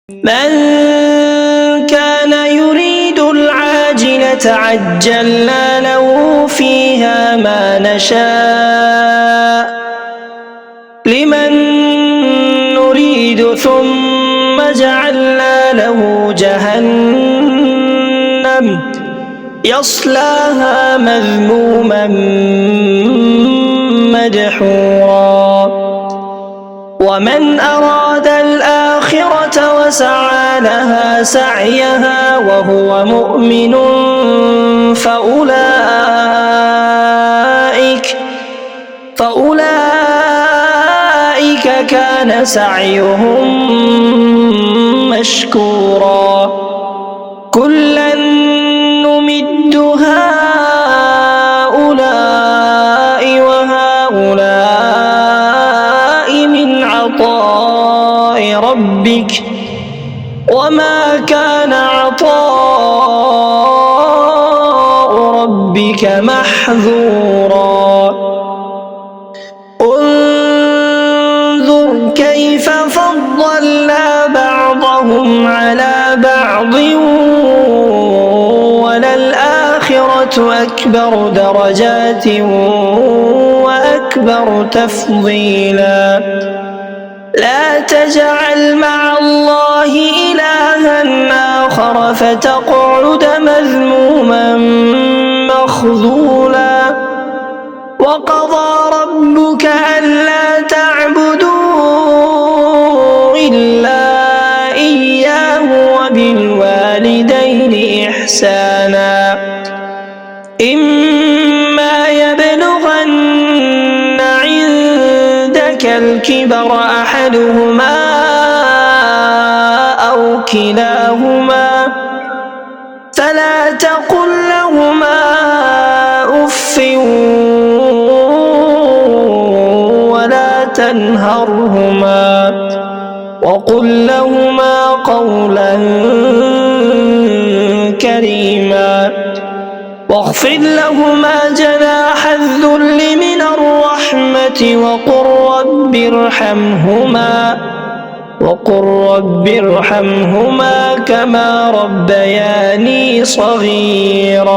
من كان يريد العاجلة عجلنا له فيها ما نشاء لمن نريد ثم جعلنا له جهنم يصلاها مذموما مدحورا ومن أراد الآخرة وسعى لها سعيها وهو مؤمن فأولئك كان سعيهم مشكورا كلا نمد هؤلاء وهؤلاء من عطاء ربك وما كان عطاء ربك محظورا انظر كيف فضلنا بعضهم على بعض وللآخرة أكبر درجات وأكبر تفضيلا لا تجعل مع الله إلها آخر فتقعد مذموما مخذولا وقضى ربك ألا تعبدوا إلا إياه وبالوالدين إحسانا إما يبلغن عندك الكبر أحدهما أو كلاهما فلا تقل لهما أف ولا تنهرهما وقل لهما قولا كريما واخفض لهما جناح الذل من الرحمة وقل رب ارحمهما كما ربياني صغيرا.